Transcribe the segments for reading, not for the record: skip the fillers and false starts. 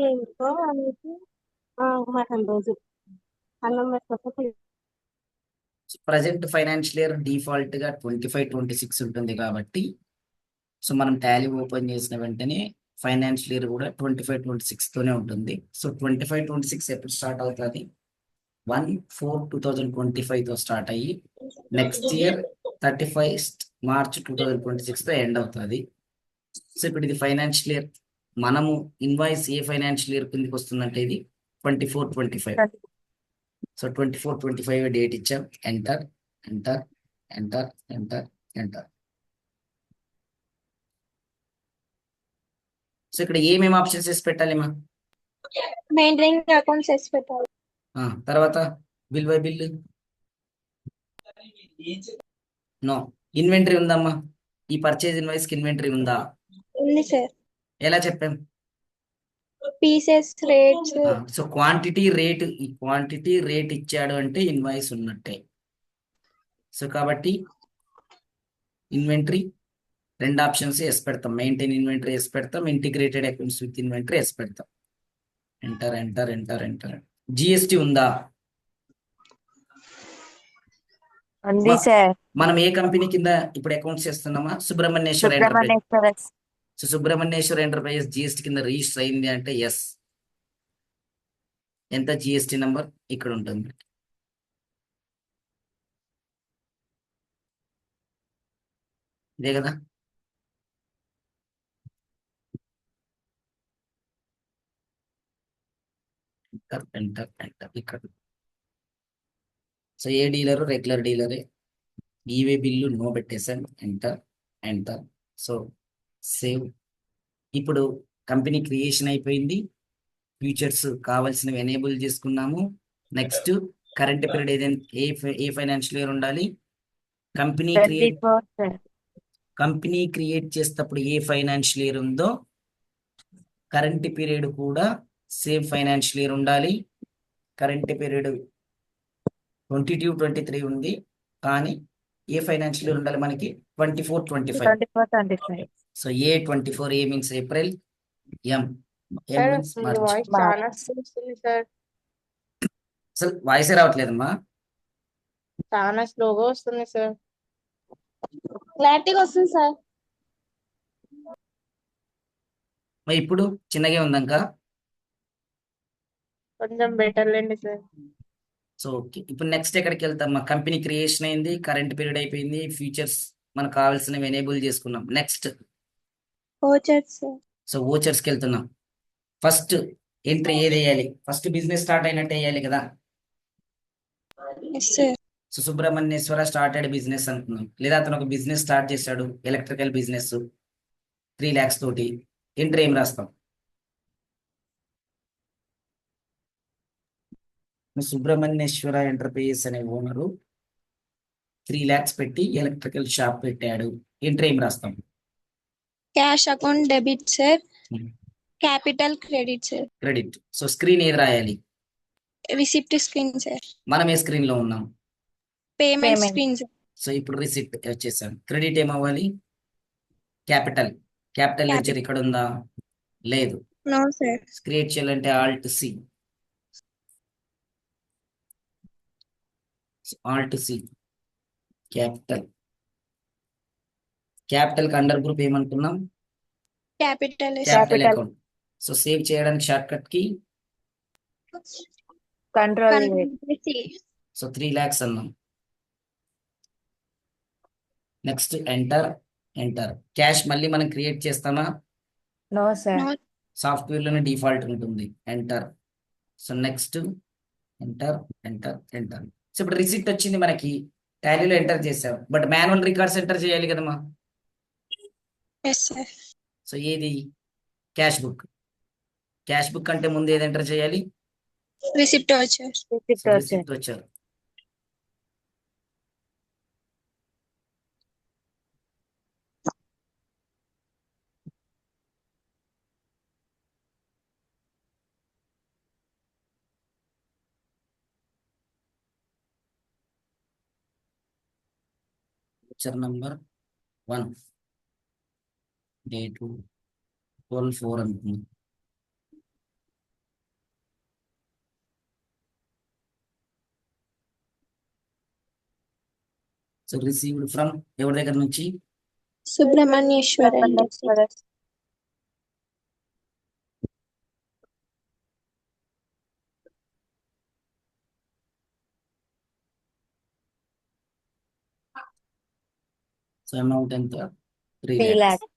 ఇంకో అనేసి మటన్ రోజు అన్నం పెట్టకపోతే ప్రజెంట్ ఫైనాన్షియల్ ఇయర్ డిఫాల్ట్ గా 25-26 ఉంటుంది కాబట్టి సో మనం టాలీ ఓపెన్ చేసిన వెంటనే ఫైనాన్షియల్ ఇయర్ కూడా 25-26 తోనే ఉంటుంది. సో 25-26 ఎప్పుడు స్టార్ట్ అవుతుంది? 1/4/2025 తో స్టార్ట్ అయ్యి నెక్స్ట్ ఇయర్ 31st March 2026 తో ఎండ్ అవుతుంది. సో ఇప్పుడు ఇది ఫైనాన్షియల్ ఇయర్, మనము ఇన్వాయిస్ ఏ ఫైనాన్షియల్ ఇయర్ కిందకి వస్తుందంటే ఇది 24-25. సో 24-25 డేట్ ఇచ్చాం. Enter enter enter enter enter. So ఇక్కడ ఏమేమి ఆప్షన్స్ వేసి పెట్టాలి మా? మెయింటైనింగ్ అకౌంట్స్ వేసి పెట్టాలి. తర్వాత bill by bill no. Inventory ఉందమ్మా? ఈ పర్చేజ్ ఇన్వాయిస్ కి ఇన్వెంటరీ ఉందా? ఉంది సార్. ఎలా చెప్పాం? Pieces rates. So quantity rate, ఈ క్వాంటిటీ రేట్ ఇచ్చాడు అంటే ఇన్వాయిస్ ఉన్నట్టే. సో కాబట్టి ఇన్వెంటరీ రెండు ఆప్షన్స్ వేసి పెడతాం. మెయింటైన్ ఇన్వెంటరీ వేసి పెడతాం, ఇంటిగ్రేటెడ్ అకౌంట్స్ విత్ ఇన్వెంటరీ వేసి పెడతాం. Enter enter enter enter. GST ఉందా? మనం ఏ కంపెనీ కింద ఇప్పుడు అకౌంట్స్ చేస్తున్నామా? Subrahmanyeswara enterprise. So Subrahmanyeswara enterprises GST కింద రిజిస్టర్ అయింది అంటే ఎస్. ఎంత జిఎస్టి నంబర్ ఇక్కడ ఉంటుంది. ఇదే కదా. ఎంటర్ ఎంటర్ ఎంటర్ ఇక్కడ. సో ఏ డీలరు? రెగ్యులర్ డీలరే. ఈవే బిల్లు నో పెట్టేసాం. Enter enter. So save. ఇప్పుడు కంపెనీ క్రియేషన్ అయిపోయింది. ఫ్యూచర్స్ కావాల్సినవి ఎనేబుల్ చేసుకున్నాము. నెక్స్ట్ కరెంట్ పీరియడ్ ఏదైనా ఏ ఫైనాన్షియల్ ఇయర్ ఉండాలి? కంపెనీ క్రియేట్ చేసేటప్పుడు ఏ ఫైనాన్షియల్ ఇయర్ ఉందో కరెంట్ పీరియడ్ కూడా సేమ్ ఫైనాన్షియల్ ఇయర్ ఉండాలి. కరెంట్ పీరియడ్ 22-23 ఉంది, కానీ ఏ ఫైనాన్షియల్ ఇయర్ ఉండాలి మనకి? 24-25. So A 24, A means April, M means March. చాలా వస్తుంది సార్. అసలు వాయిసే రావట్లేదమ్మా. చాలా స్లోగా వస్తుంది సార్. క్లారిటీగా వస్తుంది సార్. మరి ఇప్పుడు చిన్నగా ఉందంకా? కొంచెం బెటర్ లేండి సార్. సో ఓకే, ఇప్పుడు నెక్స్ట్ ఎక్కడికి వెళ్తాం? కంపెనీ క్రియేషన్ అయింది, కరెంట్ పీరియడ్ అయిపోయింది, ఫ్యూచర్స్ మనకు కావాల్సినవి ఎనేబుల్ చేసుకున్నాం. Next vouchers. సో ఓచర్స్కి వెళ్తున్నాం. ఫస్ట్ ఎంట్రీ ఏది వేయాలి? ఫస్ట్ బిజినెస్ స్టార్ట్ అయినట్టు వేయాలి కదా. సో సుబ్రహ్మణ్యేశ్వర స్టార్టెడ్ బిజినెస్ అనుకున్నాం, లేదా అతను ఒక బిజినెస్ స్టార్ట్ చేశాడు, ఎలక్ట్రికల్ బిజినెస్ 3 lakhs తోటి. ఎంట్రీ ఏం రాస్తాం? సుబ్రహ్మణ్యేశ్వర ఎంటర్ప్రైజెస్ అనే ఓనరు 3 lakhs పెట్టి ఎలక్ట్రికల్ షాప్ పెట్టాడు. ఎంట్రీ ఏం రాస్తాం? Cash account debit sir. Capital credit sir. Credit. So screen ఏది రాయాలి? Receipt screen sir. మనం ఏ స్క్రీన్ లో ఉన్నాం? Payment screen sir. సో ఇప్పుడు రిసిప్ట్ వచ్చేసాం. క్రెడిట్ ఏమవ్వాలి? క్యాపిటల్. క్యాపిటల్ లెడ్జర్ ఇక్కడ ఉందా? లేదు. No sir. క్రియేట్ చేయాలంటే alt C. Alt C capital. Capital కి అండర్ గ్రూప్ ఏమనుకున్నాం? Capital account. సో సేవ్ చేయడానికి షార్ట్ కట్ కి కంట్రోల్. సో 3 lakhs అన్నాం. Next enter enter. క్యాష్ మళ్ళీ మనం క్రియేట్ చేస్తామా? No sir. సాఫ్ట్వేర్ లోనే డిఫాల్ట్ ఉంటుంది. Enter. So next enter enter enter. So ఇప్పుడు రిసిప్ట్ వచ్చింది మనకి, టాలీలో ఎంటర్ చేసాం, బట్ మాన్యువల్ రికార్డ్స్ ఎంటర్ చేయాలి కదమ్మా. సో ఏది? Cash book. క్యాష్ బుక్ అంటే ముందు ఏది ఎంటర్ చేయాలి? రిసిప్ట్ వచ్చారు. వచ్చర్ నంబర్ 1 డేట్ 12/4 అనుకుంది. సో రిసీవ్డ్ ఫ్రమ్ ఎవరి దగ్గర నుంచి? సుబ్రహ్మణ్యేశ్వర్ అండి. సో అమౌంట్ ఎంత? 3 3 lakhs. lakhs.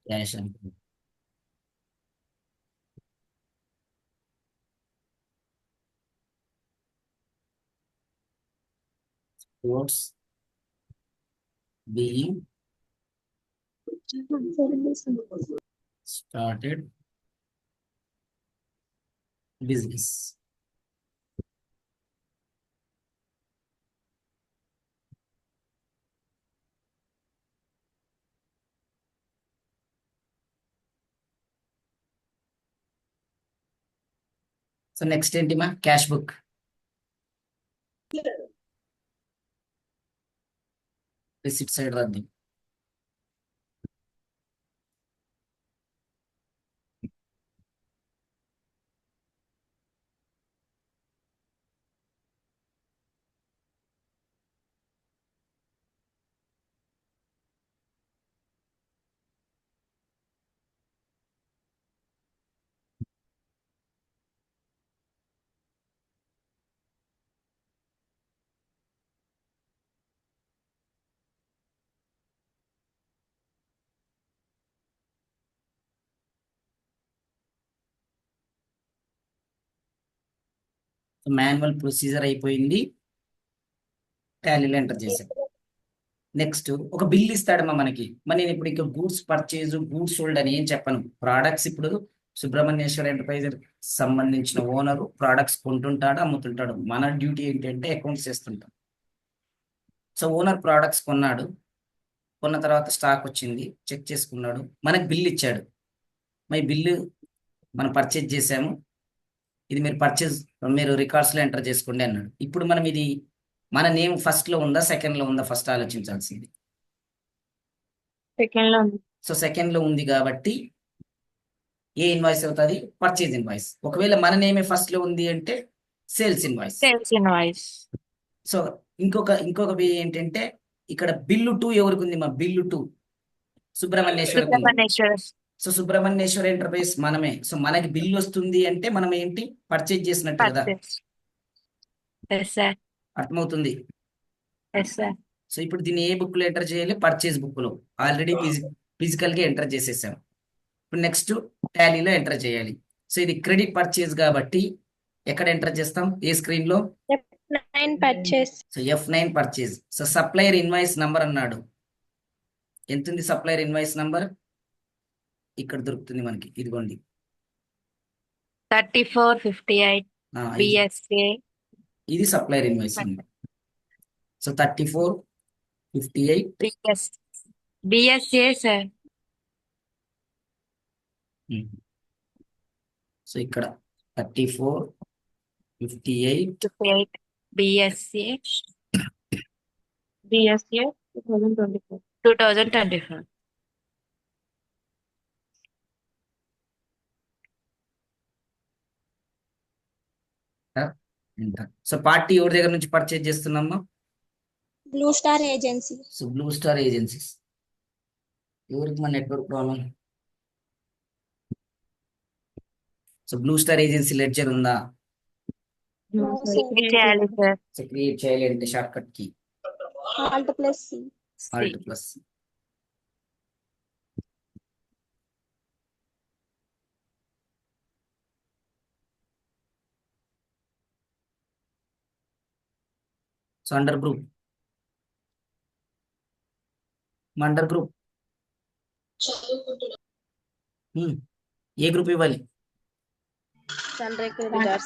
క్యాష్ అనుకో. Quotes being started business. So next ఏంటి మా? Cash book. రిసిప్ట్ సైడ్ రాద్దాం. మాన్యువల్ ప్రొసీజర్ అయిపోయింది, టాలీలో ఎంటర్ చేశాం. నెక్స్ట్ ఒక బిల్ ఇస్తాడమ్మా మనకి. మరి నేను ఇప్పుడు ఇంకా గూడ్స్ పర్చేజ్, గూడ్స్ సోల్డ్ అని ఏం చెప్పను. ప్రోడక్ట్స్ ఇప్పుడు సుబ్రహ్మణ్యేశ్వర ఎంటర్ప్రైజర్ సంబంధించిన ఓనరు ప్రోడక్ట్స్ కొంటుంటాడు, అమ్ముతుంటాడు. మన డ్యూటీ ఏంటంటే అకౌంట్స్ చేస్తుంటాం. సో ఓనర్ ప్రోడక్ట్స్ కొన్నాడు, కొన్న తర్వాత స్టాక్ వచ్చింది, చెక్ చేసుకున్నాడు, మనకి బిల్ ఇచ్చాడు. మరి బిల్లు మనం పర్చేజ్ చేసాము, ఇది మీరు రికార్డ్స్లో ఎంటర్ చేసుకోండి అన్నాడు. ఇప్పుడు మనం ఇది మన నేమ్ ఫస్ట్ లో ఉందా సెకండ్ లో ఉందా ఫస్ట్ ఆలోచించాల్సింది. సెకండ్ లో ఉంది. సో సెకండ్ లో ఉంది కాబట్టి ఏ ఇన్వాయిస్ అవుతుంది? Purchase invoice. ఒకవేళ మన నేమే ఫస్ట్ లో ఉంది అంటే sales invoice. Sales invoice. So ఇంకొక వే ఏంటంటే ఇక్కడ బిల్లు 2 ఎవరికి ఉంది? మా bill 2 Subrahmanyeswar. So Subrahmanyeswar enterprise మనమే. సో మనకి బిల్లు వస్తుంది అంటే మనం ఏంటి? పర్చేజ్ చేసినట్టు కదా. అర్థమవుతుంది? సో ఇప్పుడు దీన్ని ఏ బుక్ లో ఎంటర్ చేయాలి? పర్చేజ్ బుక్ లో. ఆల్రెడీ ఫిజికల్ గా ఎంటర్ చేసేసాం. ఇప్పుడు నెక్స్ట్ టాలీలో ఎంటర్ చేయాలి. సో ఇది క్రెడిట్ పర్చేజ్ కాబట్టి ఎక్కడ ఎంటర్ చేస్తాం? ఏ స్క్రీన్ లో? F9 purchase. So F9 purchase. So supplier invoice number అన్నాడు. ఎంత ఉంది సప్లయర్ ఇన్వాయిస్ నంబర్? ఇక్కడ దొరుకుతుంది మనకి, ఇదిగోండి 3458 BSA. ఇది supplier invoice number. So 3458 BSA sir. So ఇక్కడ 3458 BSA 2024. సో పార్టీ ఎవరి దగ్గర నుంచి పర్చేజ్ చేస్తున్నామా? Blue Star Agency. So blue star agencies. ఎవరికి మన network problem? So blue Star agency ledger ఉందా? No, sir. చేయాలి సార్. సో క్రియేట్ చేయాలి అంటే షార్ట్ కట్ కి Alt+C. Alt+C. So under group A group ఇవ్వాలి? Sundry creditors.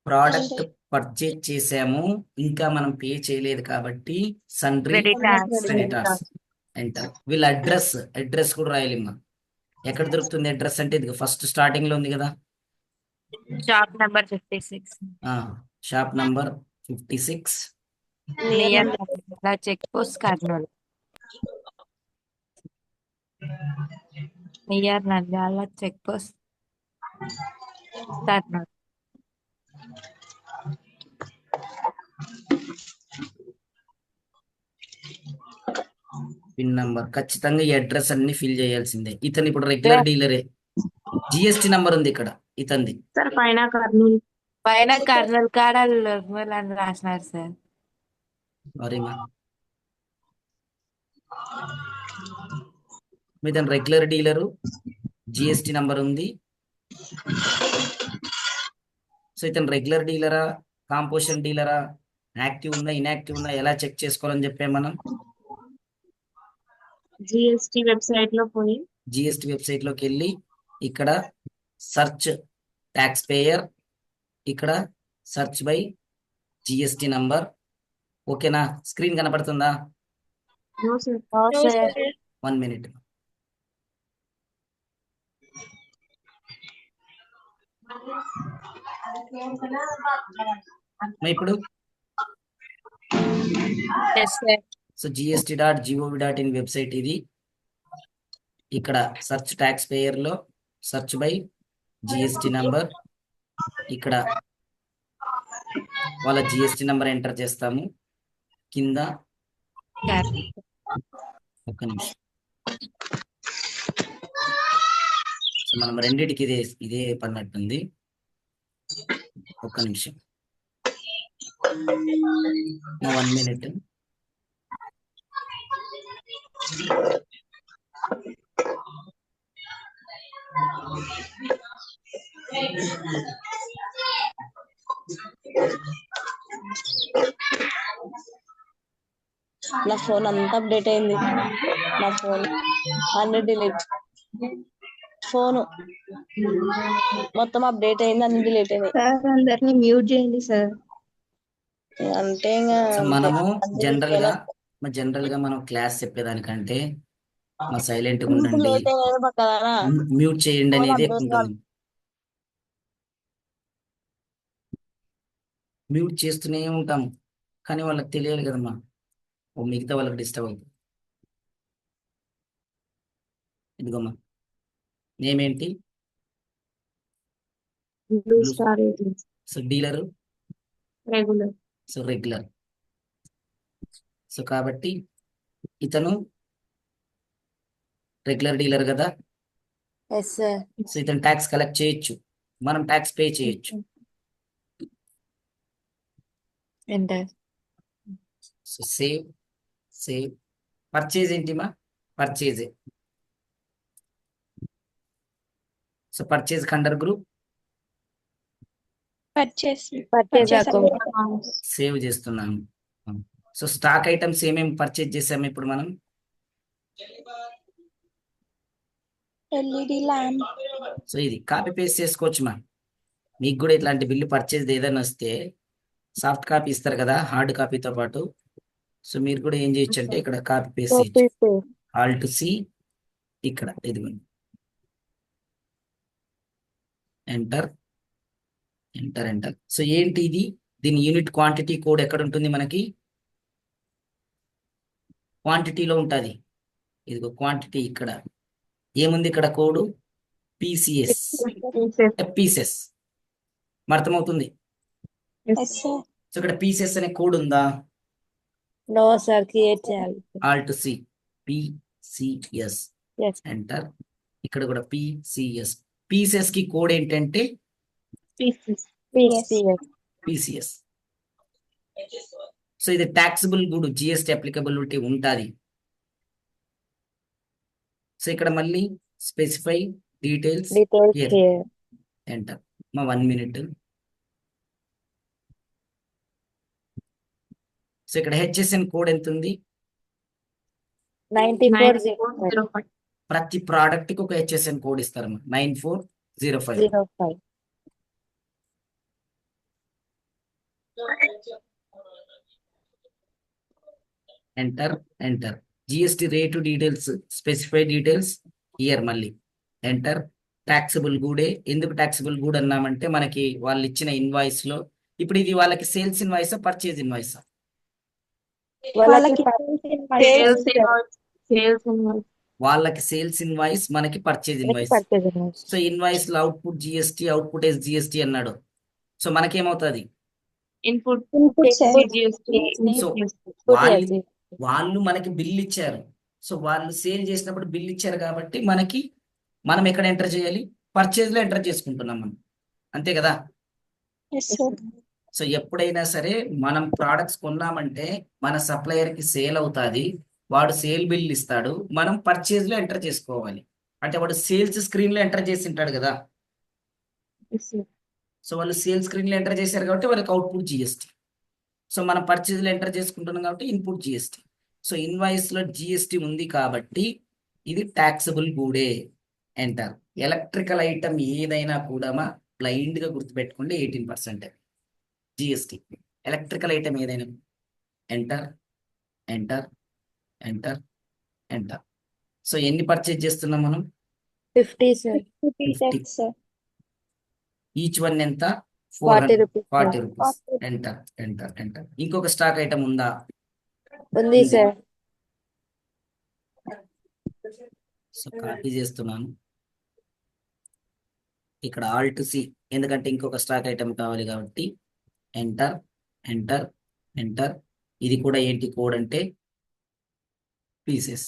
ప్రోడక్ట్ పర్చేజ్ చేసాము, ఇంకా మనం పే చేయలేదు కాబట్టి సన్డ్రీ క్రెడిటార్స్ ఎంటర్. వీళ్ళ అడ్రస్ కూడా రాయాలిమ్మా. ఎక్కడ దొరుకుతుంది అడ్రస్ అంటే ఇది ఫస్ట్ స్టార్టింగ్ లో ఉంది కదా, shop number 56. Shop number 56 near check post Kurnool. Near Nandyal check post start. Pin number ఖచ్చితంగా ఈ అడ్రస్ అన్ని ఫిల్ చేయాల్సిందే. ఇతను ఇప్పుడు రెగ్యులర్ డీలరే. జిఎస్టి నంబర్ ఉంది ఇక్కడ ఇతంది. సార్ పైన కర్నూలు. పైన కర్నూలు కాడ లొర్మల్ అని రాసినారు సార్. సారీమా, ఇతను రెగ్యులర్ డీలరు, జిఎస్టి నంబర్ ఉంది. సో ఇతను రెగ్యులర్ డీలరా, కాంపోజిషన్ డీలరా, యాక్టివ్ ఉందా ఇన్యాక్టివ్ ఉందా ఎలా చెక్ చేసుకోవాలని చెప్పే మనం జిఎస్టి వెబ్సైట్ లో పోయి జిఎస్టి వెబ్సైట్ లోకి వెళ్ళి ఇక్కడ సర్చ్ ట్యాక్స్ పేయర్, ఇక్కడ సర్చ్ బై జిఎస్టి నంబర్. ఓకేనా? స్క్రీన్ కనపడుతుందా? No sir. No, sir. 1 minute. ఇప్పుడు Yes, sir. So gst.gov.in website ఇది. ఇక్కడ సర్చ్ ట్యాక్స్ పేయర్ లో సర్చ్ బై జిఎస్టి నంబర్, ఇక్కడ వాళ్ళ జిఎస్టి నంబర్ ఎంటర్ చేస్తాము. కింద ఒక్క నిమిషం. సో మనం రెండిటికి ఇదే పడినట్టుంది. ఒక్క నిమిషం, 1 minute. నా ఫోన్ అంతా అప్డేట్ అయింది. నా ఫోన్ అన్ని డిలీట్, ఫోన్ మొత్తం అప్డేట్ అయింది, అన్ని డిలీట్ అయినాయి. సార్ అందరినీ మ్యూట్ చేయండి సార్. అంటే ఇంకా సో మనము అన్ని జనరల్ గా మనం క్లాస్ చెప్పేదానికంటే మా సైలెంట్ గా ఉండండి, లేట్ అయ్యేది కదా. మ్యూట్ చేయండి అనేది ఫోన్ ఎక్కువ ఉంటుంది. మ్యూట్ చేస్తూనే ఉంటాం కానీ వాళ్ళకి తెలియాలి కదమ్మా, మిగతా వాళ్ళకి డిస్టర్బ్ అవుతుంది. ఇదిగోమ్మా, నేమ్ ఏంటి? Blue Star agency so dealer, regular. So regular. So కాబట్టి ఇతను రెగ్యులర్ డీలర్ కదా. Yes, sir. సో ఇతను ట్యాక్స్ కలెక్ట్ చేయొచ్చు, మనం ట్యాక్స్ పే చేయొచ్చు. Enter. సో సేవ్ పర్చేజ్ ఏంటిమా? పర్చేజే. So purchase under group purchase Purchase account. Save చేస్తున్నాను. సో స్టాక్ ఐటమ్స్ ఏమేమి పర్చేజ్ చేసాము ఇప్పుడు మనం? LED lamp. సో ఇది కాపీ పేస్ట్ చేసుకోవచ్చు మా. మీకు కూడా ఇట్లాంటి బిల్లు పర్చేజ్ ఏదైనా వస్తే సాఫ్ట్ కాపీ ఇస్తారు కదా హార్డ్ కాపీతో పాటు. సో మీరు కూడా ఏం చేయొచ్చు అంటే ఇక్కడ కాపీ పేస్ట్ చేయొచ్చు. ఆల్ట్ సి, ఇక్కడ ఇదిగోండి, ఎంటర్ ఎంటర్ ఎంటర్. సో ఏంటి ఇది? దీని యూనిట్ క్వాంటిటీ కోడ్ ఎక్కడ ఉంటుంది మనకి? క్వాంటిటీలో ఉంటుంది. ఇదిగో క్వాంటిటీ, ఇక్కడ ఏముంది? ఇక్కడ కోడ్ పీసీఎస్, పీసెస్. అర్థమవుతుంది? సో ఇక్కడ పీసెస్ అనే కోడ్ ఉందా? No, sir. Create చేయాలి. Alt C, PCS, Yes. Enter. ఇక్కడ కూడా పిసిఎస్. పీసెస్ కి కోడ్ ఏంటంటే పిసిఎస్. సో ఇది ట్యాక్సిబుల్ గుడ్, జిఎస్టి అప్లికబిలిటీ ఉంటుంది. సో ఇక్కడ మళ్ళీ specify details Details here. here. Enter. 1 minute. So ఇక్కడ హెచ్ఎస్ఎన్ కోడ్ ఎంత ఉంది? 9405. ప్రతి ప్రోడక్ట్ కి ఒక హెచ్ఎస్ఎన్ కోడ్ ఇస్తారమ్మా, 9405. 05. Enter enter. GST rate details, specify details year. మళ్ళీ ఎంటర్. ట్యాక్సిబుల్ గూడే. ఎందుకు ట్యాక్సిబుల్ గూడ్ అన్నామంటే మనకి వాళ్ళు ఇచ్చిన ఇన్వాయిస్ లో, ఇప్పుడు ఇది వాళ్ళకి సేల్స్ ఇన్వాయిసా పర్చేజ్ ఇన్వాయిసా? వాళ్ళకి సేల్స్ వాళ్ళకి సేల్స్ ఇన్వాయిస్, మనకి పర్చేజ్ ఇన్వాయిస్. సో ఇన్వాయిస్ లో output GST, output S GST అన్నాడు. సో మనకేమవుతుంది? ఇన్పుట్ GST, సో వాళ్ళు మనకి బిల్ ఇచ్చారు. సో వాళ్ళు సేల్ చేసినప్పుడు బిల్ ఇచ్చారు కాబట్టి మనం ఎక్కడ ఎంటర్ చేయాలి? పర్చేజ్ లో ఎంటర్ చేసుకుంటున్నాం మనం, అంతే కదా? Yes sir. సో ఎప్పుడైనా సరే మనం ప్రోడక్ట్స్ కొన్నామంటే మన సప్లయర్ కి సేల్ అవుతాది, వాడు సేల్ బిల్ ఇస్తాడు, మనం పర్చేజ్ లో ఎంటర్ చేసుకోవాలి. అంటే వాడు సేల్స్ స్క్రీన్ లో ఎంటర్ చేసి ఉంటాడు కదా. సో వాళ్ళు సేల్ స్క్రీన్ లో ఎంటర్ చేశారు కాబట్టి వాళ్ళకి అవుట్పుట్ జిఎస్టీ. సో మనం పర్చేజ్ లో ఎంటర్ చేసుకుంటున్నాం కాబట్టి ఇన్పుట్ జిఎస్టీ. సో ఇన్వాయిస్ లో జిఎస్టీ ఉంది కాబట్టి ఇది ట్యాక్సబుల్ గూడే. ఎంటర్. ఎలక్ట్రికల్ ఐటమ్ ఏదైనా కూడా బ్లైండ్ గా గుర్తుపెట్టుకోండి, 18% జిఎస్టీ. ఎలక్ట్రికల్ ఐటమ్ ఏదైనా enter, enter, enter, enter. So ఎన్ని పర్చేజ్ చేస్తున్నాం మనం? 50 సార్. 50. సార్. ఈచ్ వన్ ఎంత? 40 rupees. 40 rupees. Enter, enter, enter. ఇంకొక స్టాక్ ఐటమ్ ఉందా? ఉంది సార్. సో కాపీ చేస్తున్నాను ఇక్కడ ఆల్ట్ సి, ఎందుకంటే ఇంకొక స్టాక్ ఐటమ్ కావాలి కాబట్టి. Enter, enter, enter. ఇది కూడా ఏంటి కోడ్ అంటే పీసెస్.